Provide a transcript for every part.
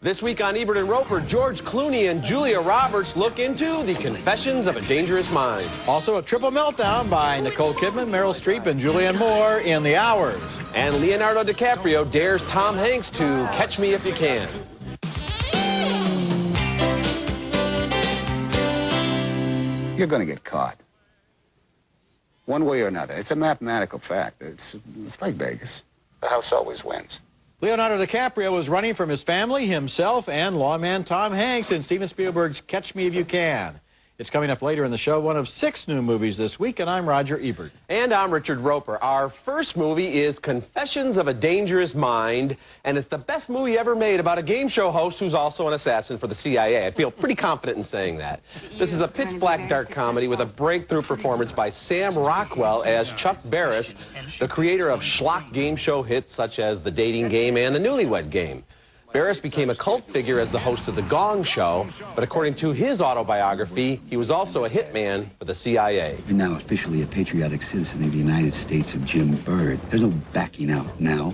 This week on Ebert and Roeper, George Clooney and Julia Roberts look into the Confessions of a Dangerous Mind. Also a triple meltdown by Nicole Kidman, Meryl Streep, and Julianne Moore in The Hours. And Leonardo DiCaprio dares Tom Hanks to Catch Me If You Can. You're going to get caught. One way or another. It's a mathematical fact. It's like Vegas. The house always wins. Leonardo DiCaprio was running from his family, himself, and lawman Tom Hanks in Steven Spielberg's Catch Me If You Can. It's coming up later in the show, one of 6 new movies this week, and I'm Roger Ebert. And I'm Richard Roeper. Our first movie is Confessions of a Dangerous Mind, and it's the best movie ever made about a game show host who's also an assassin for the CIA. I feel pretty confident in saying that. This is a pitch-black dark comedy with a breakthrough performance by Sam Rockwell as Chuck Barris, the creator of schlock game show hits such as The Dating Game and The Newlywed Game. Barris became a cult figure as the host of The Gong Show, but according to his autobiography, he was also a hitman for the CIA. You're now officially a patriotic citizen of the United States of Jim Bird. There's no backing out now.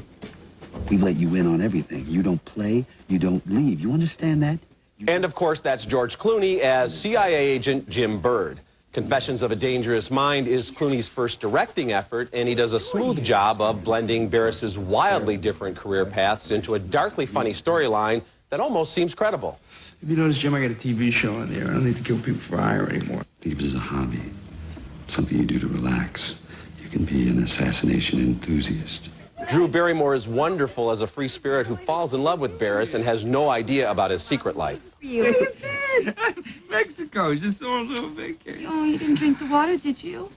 We let you in on everything. You don't play, you don't leave. You understand that? And of course, that's George Clooney as CIA agent Jim Bird. Confessions of a Dangerous Mind is Clooney's first directing effort, and he does a smooth job of blending Barris's wildly different career paths into a darkly funny storyline that almost seems credible. If you notice, Jim, I got a TV show on there. I don't need to kill people for hire anymore. Think of it as a hobby, something you do to relax. You can be an assassination enthusiast. Drew Barrymore is wonderful as a free spirit who falls in love with Barris and has no idea about his secret life. Mexico, just on a little vacation. Oh, you didn't drink the water, did you?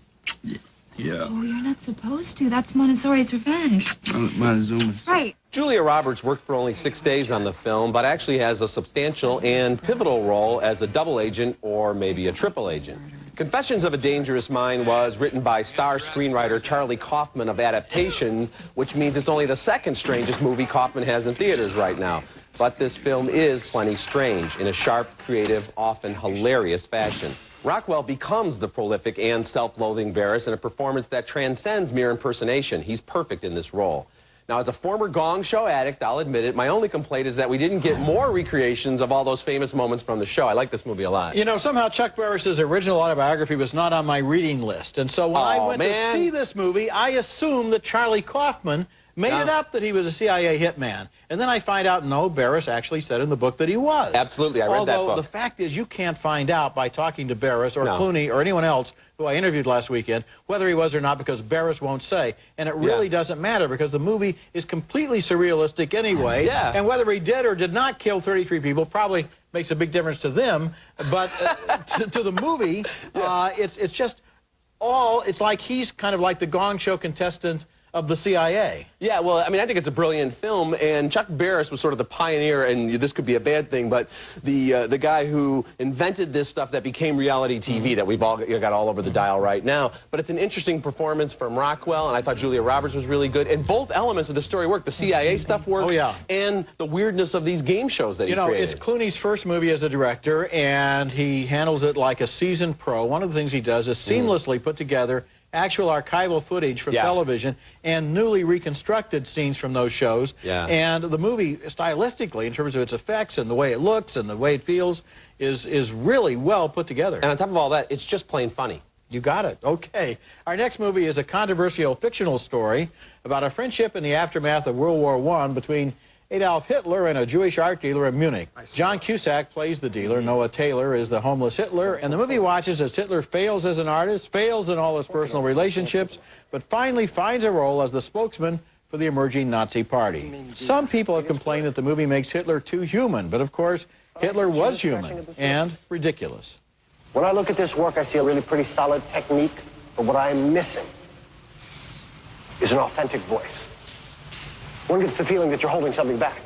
Yeah. Oh, you're not supposed to. That's Montessori's revenge. Montezuma. Right. Julia Roberts worked for only 6 days on the film, but actually has a substantial and pivotal role as a double agent or maybe a triple agent. Confessions of a Dangerous Mind was written by star screenwriter Charlie Kaufman of Adaptation, which means it's only the second strangest movie Kaufman has in theaters right now. But this film is plenty strange in a sharp, creative, often hilarious fashion. Rockwell becomes the prolific and self-loathing Barris in a performance that transcends mere impersonation. He's perfect in this role. Now, as a former Gong Show addict, I'll admit it, my only complaint is that we didn't get more recreations of all those famous moments from the show. I like this movie a lot. You know, somehow Chuck Barris's original autobiography was not on my reading list, and so when I went to see this movie, I assumed that Charlie Kaufman made it up that he was a CIA hitman. And then I find out, no, Barris actually said in the book that he was. Absolutely, I read that book. Although the fact is, you can't find out by talking to Barris or Clooney or anyone else who I interviewed last weekend whether he was or not, because Barris won't say. And it really doesn't matter because the movie is completely surrealistic anyway. Yeah. And whether he did or did not kill 33 people probably makes a big difference to them. But to the movie, it's just all, it's like he's kind of like the Gong Show contestant of the CIA. Yeah, well, I mean, I think it's a brilliant film, and Chuck Barris was sort of the pioneer, and this could be a bad thing, but the guy who invented this stuff that became reality TV that we've all got all over the dial right now. But it's an interesting performance from Rockwell, and I thought Julia Roberts was really good, and both elements of the story work. The CIA stuff works, and the weirdness of these game shows that he created. You know, it's Clooney's first movie as a director, and he handles it like a seasoned pro. One of the things he does is seamlessly put together actual archival footage from television and newly reconstructed scenes from those shows. And the movie, stylistically, in terms of its effects and the way it looks and the way it feels, is really well put together. And on top of all that, it's just plain funny. You got it. Okay. Our next movie is a controversial fictional story about a friendship in the aftermath of World War I between Adolf Hitler and a Jewish art dealer in Munich. John Cusack plays the dealer. Noah Taylor is the homeless Hitler. And the movie watches as Hitler fails as an artist, fails in all his personal relationships, but finally finds a role as the spokesman for the emerging Nazi party. Some people have complained that the movie makes Hitler too human, but of course, Hitler was human and ridiculous. When I look at this work, I see a really pretty solid technique, but what I'm missing is an authentic voice. One gets the feeling that you're holding something back.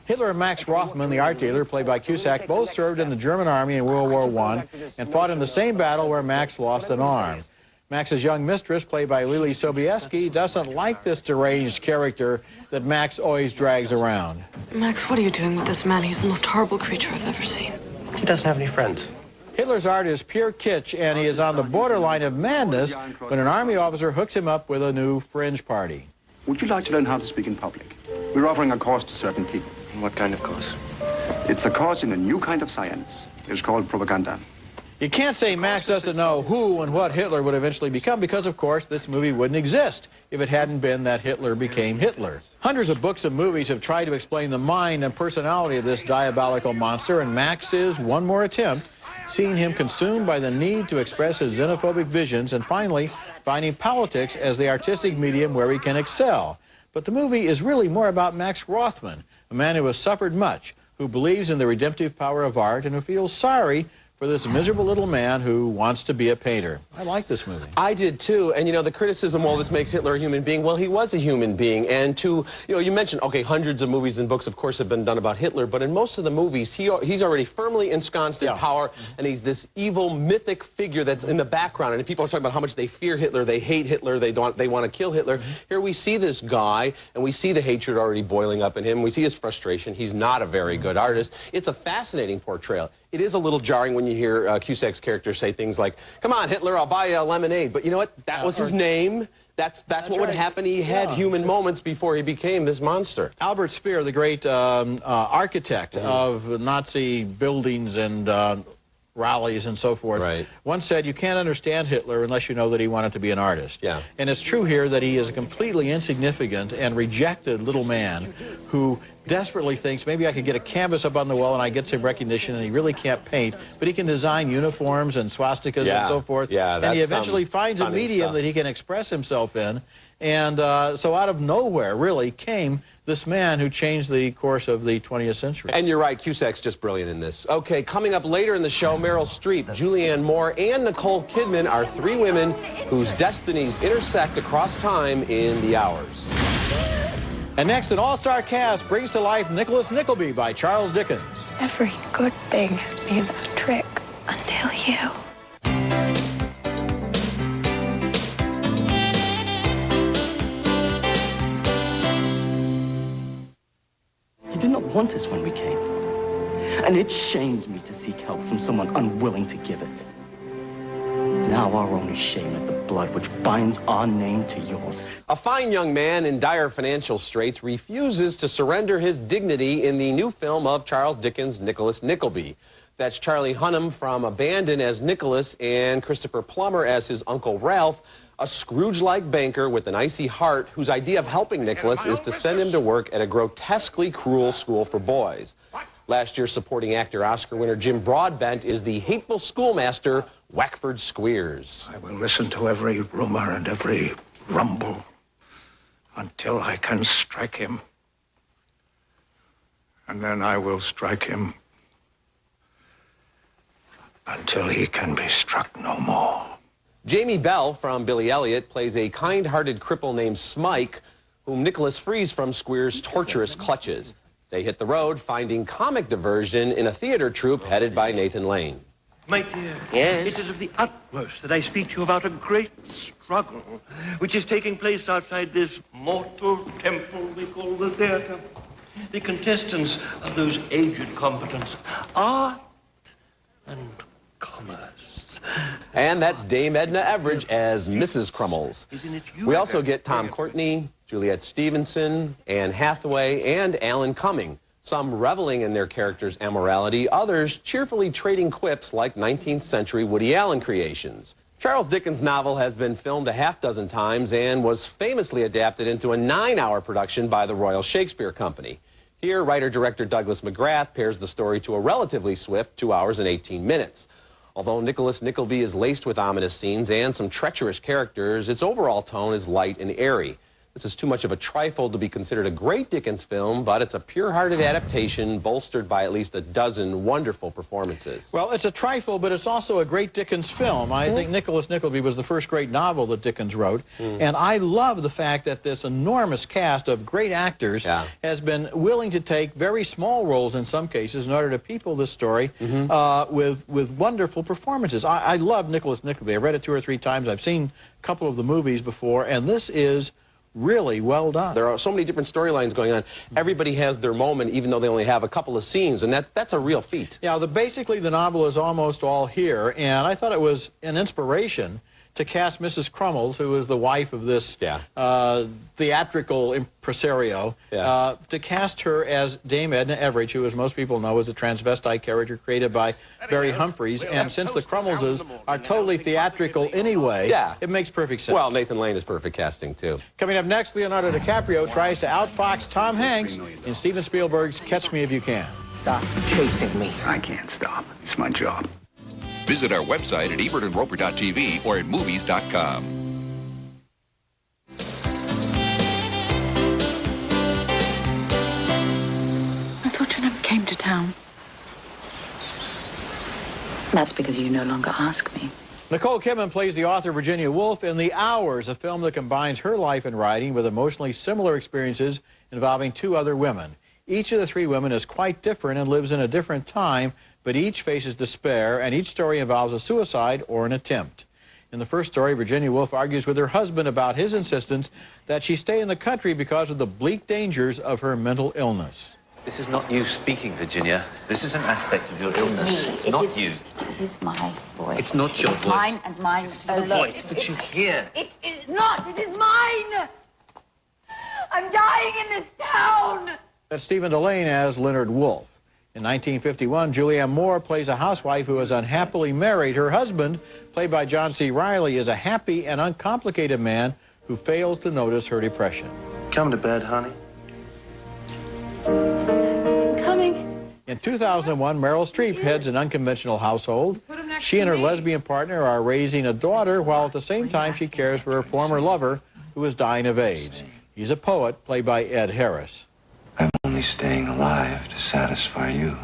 Hitler and Max Rothman, the art dealer, played by Cusack, both served in the German army in World War I and fought in the same battle where Max lost an arm. Max's young mistress, played by Lily Sobieski, doesn't like this deranged character that Max always drags around. Max, what are you doing with this man? He's the most horrible creature I've ever seen. He doesn't have any friends. Hitler's art is pure kitsch, and he is on the borderline of madness when an army officer hooks him up with a new fringe party. Would you like to learn how to speak in public? We're offering a course to certain people. And what kind of course? It's a course in a new kind of science. It's called propaganda. You can't say Max doesn't know who and what Hitler would eventually become because, of course, this movie wouldn't exist if it hadn't been that Hitler became Hitler. Hundreds of books and movies have tried to explain the mind and personality of this diabolical monster, and Max is one more attempt, seeing him consumed by the need to express his xenophobic visions and finally finding politics as the artistic medium where he can excel. But the movie is really more about Max Rothman, a man who has suffered much, who believes in the redemptive power of art, and who feels sorry for this miserable little man who wants to be a painter. I like this movie. I did too, and you know, the criticism, well, this makes Hitler a human being. Well, he was a human being, and you know, you mentioned, okay, hundreds of movies and books, of course, have been done about Hitler, but in most of the movies, he's already firmly ensconced in power, and he's this evil, mythic figure that's in the background, and people are talking about how much they fear Hitler, they hate Hitler, they want to kill Hitler. Here we see this guy, and we see the hatred already boiling up in him, we see his frustration. He's not a very good artist. It's a fascinating portrayal. It is a little jarring when you hear Cusack's character say things like, "Come on, Hitler, I'll buy you a lemonade." But you know what? That was his name. That's what would happen. He had human moments before he became this monster. Albert Speer, the great architect of Nazi buildings and rallies and so forth, once said, you can't understand Hitler unless you know that he wanted to be an artist. Yeah. And it's true here that he is a completely insignificant and rejected little man who desperately thinks, maybe I could get a canvas up on the wall and I get some recognition, and he really can't paint, but he can design uniforms and swastikas and so forth. Yeah, and he eventually finds a medium that he can express himself in. And so out of nowhere, really, came this man who changed the course of the 20th century. And you're right, Cusack's just brilliant in this. Okay, coming up later in the show, Meryl Streep, Julianne Moore, and Nicole Kidman are three women whose destinies intersect across time in The Hours. And next, an all-star cast brings to life Nicholas Nickleby by Charles Dickens. Every good thing has been a trick until you. You did not want us when we came, and it shamed me to seek help from someone unwilling to give it. Now our only shame is the blood which binds our name to yours. A fine young man in dire financial straits refuses to surrender his dignity in the new film of Charles Dickens' Nicholas Nickleby. That's Charlie Hunnam from Abandon as Nicholas and Christopher Plummer as his Uncle Ralph, a Scrooge-like banker with an icy heart whose idea of helping Nicholas is to send him to work at a grotesquely cruel school for boys. Last year's supporting actor Oscar winner Jim Broadbent is the hateful schoolmaster Wackford Squeers. I will listen to every rumor and every rumble until I can strike him. And then I will strike him until he can be struck no more. Jamie Bell from Billy Elliot plays a kind-hearted cripple named Smike, whom Nicholas frees from Squeers' torturous clutches. They hit the road, finding comic diversion in a theater troupe headed by Nathan Lane. My dear, yes? It is of the utmost that I speak to you about a great struggle which is taking place outside this mortal temple we call the theater. The contestants of those aged combatants, art and commerce. And that's Dame Edna Everage as Mrs. Crummels. We also get Tom Courtenay, Juliette Stevenson, Anne Hathaway, and Alan Cumming. Some reveling in their characters' immorality, others cheerfully trading quips like 19th century Woody Allen creations. Charles Dickens' novel has been filmed a half-dozen times and was famously adapted into a 9-hour production by the Royal Shakespeare Company. Here, writer-director Douglas McGrath pairs the story to a relatively swift 2 hours and 18 minutes. Although Nicholas Nickleby is laced with ominous scenes and some treacherous characters, its overall tone is light and airy. This is too much of a trifle to be considered a great Dickens film, but it's a pure-hearted adaptation bolstered by at least a dozen wonderful performances. Well, it's a trifle, but it's also a great Dickens film. I think Nicholas Nickleby was the first great novel that Dickens wrote, and I love the fact that this enormous cast of great actors has been willing to take very small roles in some cases in order to people this story with wonderful performances. I love Nicholas Nickleby. I read it 2 or 3 times. I've seen a couple of the movies before, and this is really well done. There are so many different storylines going on. Everybody has their moment, even though they only have a couple of scenes, and that's a real feat. Yeah, basically the novel is almost all here, and I thought it was an inspiration to cast Mrs. Crummels, who is the wife of this theatrical impresario, to cast her as Dame Edna Everage, who, as most people know, is a transvestite character created by Barry Humphries. And since the Crummelses are totally theatrical anyway, it makes perfect sense. Well, Nathan Lane is perfect casting, too. Coming up next, Leonardo DiCaprio tries to outfox Tom Hanks in Steven Spielberg's Catch Me If You Can. Stop chasing me. I can't stop. It's my job. Visit our website at ebertandroper.tv or at movies.com. I thought you never came to town. That's because you no longer ask me. Nicole Kidman plays the author Virginia Woolf in The Hours, a film that combines her life and writing with emotionally similar experiences involving two other women. Each of the three women is quite different and lives in a different time, but each faces despair, and each story involves a suicide or an attempt. In the first story, Virginia Woolf argues with her husband about his insistence that she stay in the country because of the bleak dangers of her mental illness. This is not you speaking, Virginia. This is an aspect of your illness, not you. It is my voice. It's not your It's voice. mine and mine The alone. voice that you hear. It is not. It is mine. I'm dying in this town. That's Stephen Delane as Leonard Woolf. In 1951, Julianne Moore plays a housewife who is unhappily married. Her husband, played by John C. Reilly, is a happy and uncomplicated man who fails to notice her depression. Come to bed, honey. Coming. In 2001, Meryl Streep heads an unconventional household. She and her lesbian partner are raising a daughter while at the same time she cares for her former lover who is dying of AIDS. He's a poet, played by Ed Harris. I'm only staying alive to satisfy you.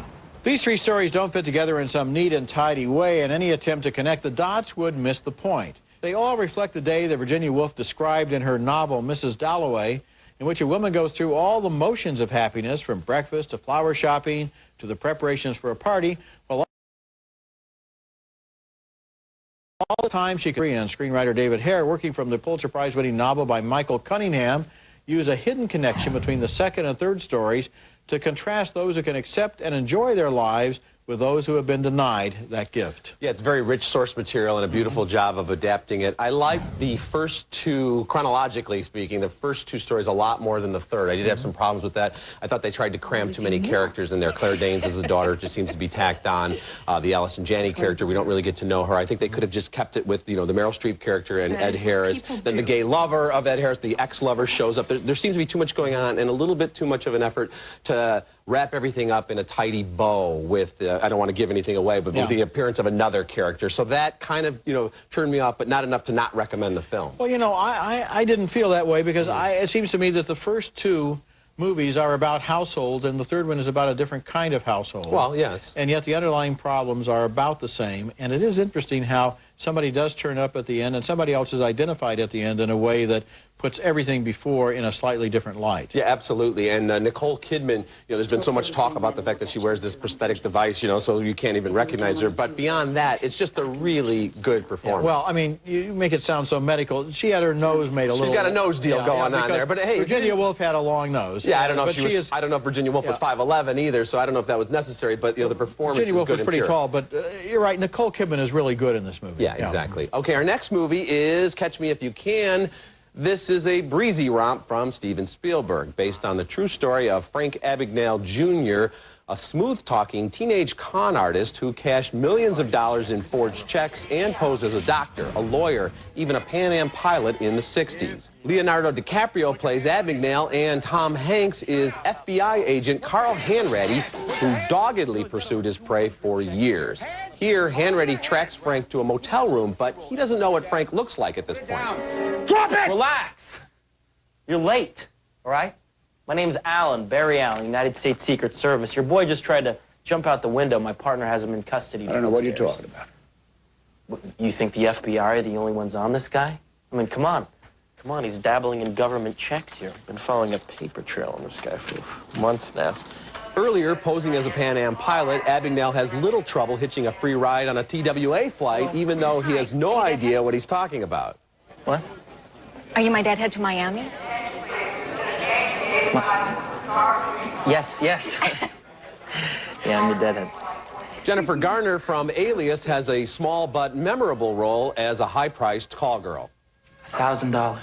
These three stories don't fit together in some neat and tidy way, and any attempt to connect the dots would miss the point. They all reflect the day that Virginia Woolf described in her novel, Mrs. Dalloway, in which a woman goes through all the motions of happiness, from breakfast to flower shopping to the preparations for a party, while all the time she could. And screenwriter David Hare, working from the Pulitzer Prize-winning novel by Michael Cunningham, use a hidden connection between the second and third stories to contrast those who can accept and enjoy their lives with those who have been denied that gift. Yeah, it's very rich source material and a beautiful job of adapting it. I like the first two, chronologically speaking, the first two stories a lot more than the third. I did have some problems with that. I thought they tried to cram too many characters in there. Claire Danes as the daughter just seems to be tacked on. The Allison Janney character, we don't really get to know her. I think they could have just kept it with, you know, the Meryl Streep character and Ed Harris. Then the gay lover of Ed Harris, the ex-lover, shows up. There seems to be too much going on and a little bit too much of an effort to wrap everything up in a tidy bow with, I don't want to give anything away, but with the appearance of another character. So that kind of, you know, turned me off, but not enough to not recommend the film. Well, you know, I didn't feel that way because it seems to me that the first two movies are about households, and the third one is about a different kind of household. Well, yes. And yet the underlying problems are about the same, and it is interesting how somebody does turn up at the end, and somebody else is identified at the end in a way that puts everything before in a slightly different light. Yeah, absolutely. And Nicole Kidman, you know, there's been so much talk about the fact that she wears this prosthetic device, you know, so you can't even recognize her. But beyond that, it's just a really good performance. Yeah, well, I mean, you make it sound so medical. She had her nose made a little... She's got a nose deal going on there. But hey, Virginia Woolf had a long nose. Yeah, I don't know if she was, I don't know if Virginia Woolf was 5'11" either, so I don't know if that was necessary. But you know, the performance Virginia Woolf was was pretty tall, but you're right. Nicole Kidman is really good in this movie. Yeah, exactly. Okay, our next movie is Catch Me If You Can. This is a breezy romp from Steven Spielberg, based on the true story of Frank Abagnale Jr., a smooth-talking teenage con artist who cashed millions of dollars in forged checks and posed as a doctor, a lawyer, even a Pan Am pilot in the 60s. Leonardo DiCaprio plays Abagnale, and Tom Hanks is FBI agent Carl Hanratty, who doggedly pursued his prey for years. Here, Hanratty tracks Frank to a motel room, but he doesn't know what Frank looks like at this point. Drop it! Relax. You're late, all right? My name's Alan, Barry Allen, United States Secret Service. Your boy just tried to jump out the window. My partner has him in custody. I don't know what you're talking about. You think the FBI are the only ones on this guy? I mean, come on. Come on, he's dabbling in government checks here. Been following a paper trail on this guy for months now. Earlier, posing as a Pan Am pilot, Abagnale has little trouble hitching a free ride on a TWA flight, even though he has no idea what he's talking about. What? Are you my deadhead to Miami? Yes, yes. Yeah, I'm the deadhead. Jennifer Garner from Alias has a small but memorable role as a high-priced call girl. $1,000.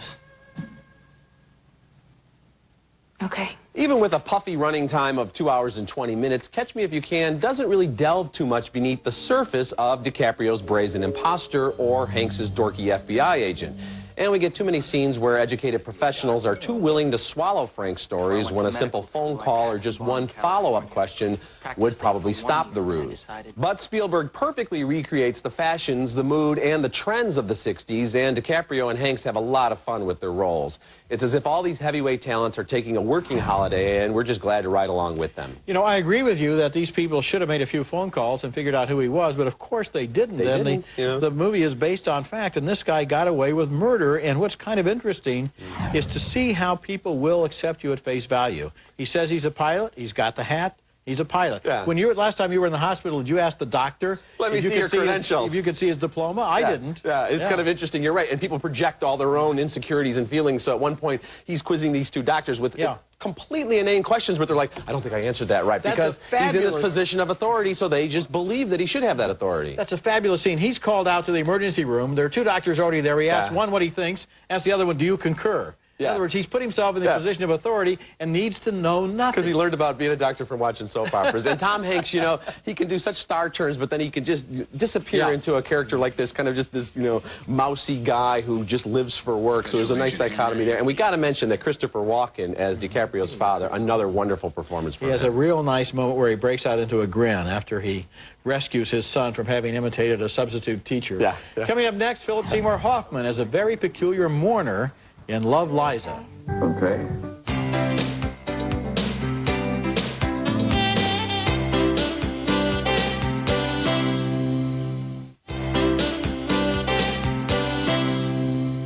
Okay. Even with a puffy running time of 2 hours and 20 minutes, Catch Me If You Can doesn't really delve too much beneath the surface of DiCaprio's brazen imposter or Hanks's dorky FBI agent. And we get too many scenes where educated professionals are too willing to swallow Frank's stories when a simple phone call or just one follow-up question would probably stop the ruse. But Spielberg perfectly recreates the fashions, the mood, and the trends of the 60s, and DiCaprio and Hanks have a lot of fun with their roles. It's as if all these heavyweight talents are taking a working holiday, and we're just glad to ride along with them. You know, I agree with you that these people should have made a few phone calls and figured out who he was, but of course they didn't. The movie is based on fact, and this guy got away with murder, and what's kind of interesting is to see how people will accept you at face value. He says he's a pilot, he's got the hat, he's a pilot. Yeah. When last time you were in the hospital, did you ask the doctor Let me see your credentials. if you could see his diploma? I didn't. Yeah, it's kind of interesting. You're right. And people project all their own insecurities and feelings. So at one point, he's quizzing these two doctors with completely inane questions, but they're like, I don't think I answered that right. Because he's in this position of authority, so they just believe that he should have that authority. That's a fabulous scene. He's called out to the emergency room. There are two doctors already there. He asks one what he thinks, asks the other one, do you concur? In other words, he's put himself in the position of authority and needs to know nothing. Because he learned about being a doctor from watching soap operas. And Tom Hanks, you know, he can do such star turns, but then he can just disappear into a character like this, kind of just this, you know, mousy guy who just lives for work. So there's a nice dichotomy there. And we got to mention that Christopher Walken as DiCaprio's father, another wonderful performance from him. He has a real nice moment where he breaks out into a grin after he rescues his son from having imitated a substitute teacher. Coming up next, Philip Seymour Hoffman as a very peculiar mourner in Love, Liza. Okay.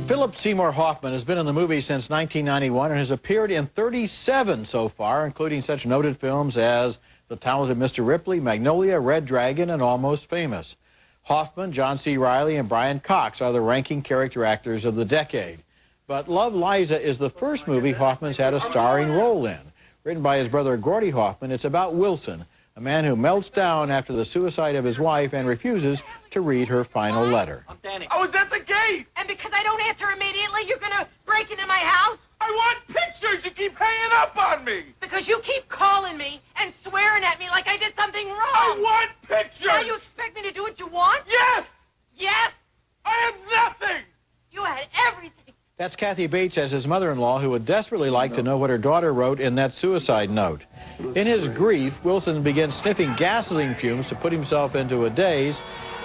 Philip Seymour Hoffman has been in the movies since 1991 and has appeared in 37 so far, including such noted films as The Talented Mr. Ripley, Magnolia, Red Dragon, and Almost Famous. Hoffman, John C. Reilly, and Brian Cox are the ranking character actors of the decade. But Love, Liza is the first movie Hoffman's had a starring role in. Written by his brother Gordy Hoffman, it's about Wilson, a man who melts down after the suicide of his wife and refuses to read her final letter. I'm Danny. I was at the gate! And because I don't answer immediately, you're gonna break into my house? I want pictures! You keep hanging up on me! Because you keep calling me and swearing at me like I did something wrong! I want pictures! Now you expect me to do what you want? Yes! Yes? I have nothing! You had everything! That's Kathy Bates as his mother-in-law, who would desperately like to know what her daughter wrote in that suicide note. In his grief, Wilson begins sniffing gasoline fumes to put himself into a daze,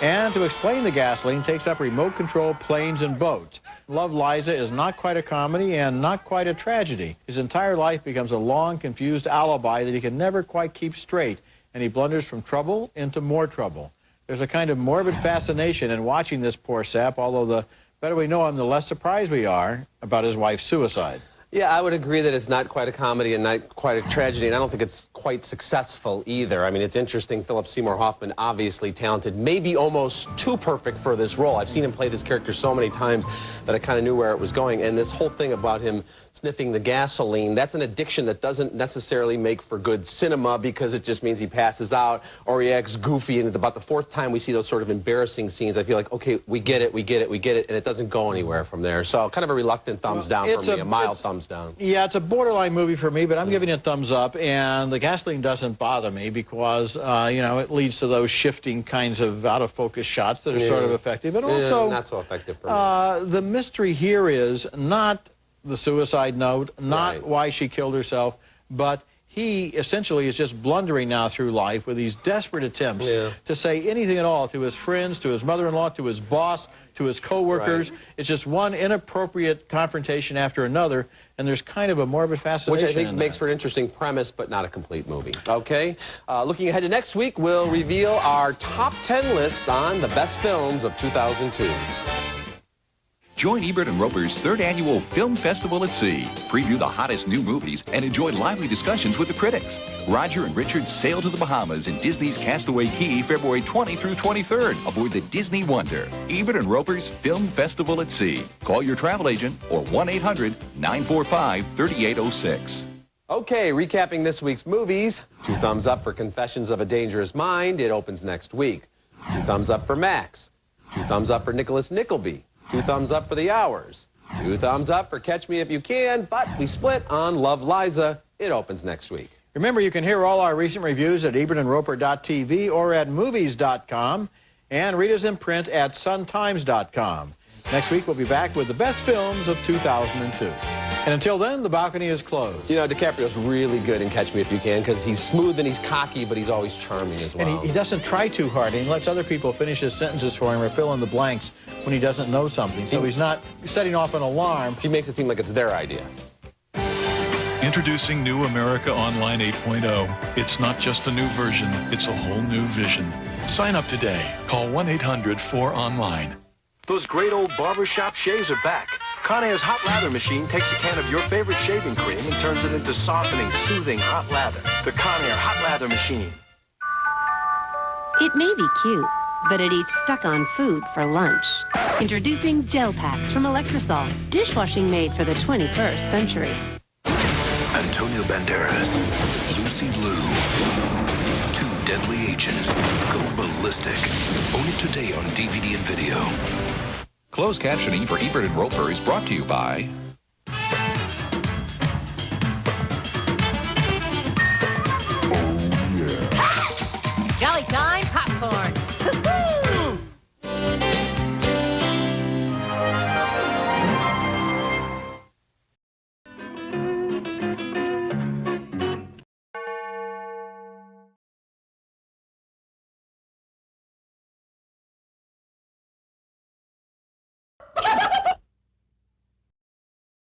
and to explain the gasoline, takes up remote-controlled planes and boats. Love, Liza is not quite a comedy and not quite a tragedy. His entire life becomes a long, confused alibi that he can never quite keep straight, and he blunders from trouble into more trouble. There's a kind of morbid fascination in watching this poor sap, although the better we know him, the less surprised we are about his wife's suicide. Yeah, I would agree that it's not quite a comedy and not quite a tragedy, and I don't think it's quite successful either. I mean, it's interesting. Philip Seymour Hoffman, obviously talented, maybe almost too perfect for this role. I've seen him play this character so many times that I kind of knew where it was going, and this whole thing about him sniffing the gasoline, that's an addiction that doesn't necessarily make for good cinema because it just means he passes out or he acts goofy, and it's about the fourth time we see those sort of embarrassing scenes, I feel like, okay, we get it, and it doesn't go anywhere from there. So kind of a reluctant thumbs down for me, a mild thumbs down. Yeah, it's a borderline movie for me, but I'm giving it a thumbs up, and the gasoline doesn't bother me because, you know, it leads to those shifting kinds of out-of-focus shots that are sort of effective. And also, not so effective for me. The mystery here is not the suicide note, not why she killed herself, but he essentially is just blundering now through life with these desperate attempts to say anything at all to his friends, to his mother-in-law, to his boss, to his co-workers. It's just one inappropriate confrontation after another, and there's kind of a morbid fascination which I think makes for an interesting premise, but not a complete movie. Okay, looking ahead to next week, we'll reveal our top 10 lists on the best films of 2002. Join Ebert and Roeper's third annual Film Festival at Sea. Preview the hottest new movies and enjoy lively discussions with the critics. Roger and Richard sail to the Bahamas in Disney's Castaway Cay, February 20 through 23rd, aboard the Disney Wonder. Ebert and Roeper's Film Festival at Sea. Call your travel agent or 1-800-945-3806. Okay, recapping this week's movies. 2 thumbs up for Confessions of a Dangerous Mind. It opens next week. 2 thumbs up for Max. 2 thumbs up for Nicholas Nickleby. 2 thumbs up for The Hours. 2 thumbs up for Catch Me If You Can, but we split on Love, Liza. It opens next week. Remember, you can hear all our recent reviews at ebertandroper.tv or at movies.com, and read us in print at suntimes.com. Next week, we'll be back with the best films of 2002. And until then, the balcony is closed. You know, DiCaprio's really good in Catch Me If You Can because he's smooth and he's cocky, but he's always charming as well. And he doesn't try too hard, and he lets other people finish his sentences for him or fill in the blanks when he doesn't know something. So he's not setting off an alarm. He makes it seem like it's their idea. Introducing New America Online 8.0. It's not just a new version, it's a whole new vision. Sign up today. Call 1-800-4ONLINE. Those great old barbershop shaves are back. Conair's Hot Lather machine takes a can of your favorite shaving cream and turns it into softening, soothing hot lather. The Conair Hot Lather machine. It may be cute, but it eats stuck-on food for lunch. Introducing Gel Packs from Electrosol, dishwashing made for the 21st century. Antonio Banderas, Lucy Liu, 2 deadly agents go ballistic. Own it today on DVD and video. Closed captioning for Ebert and Roeper is brought to you by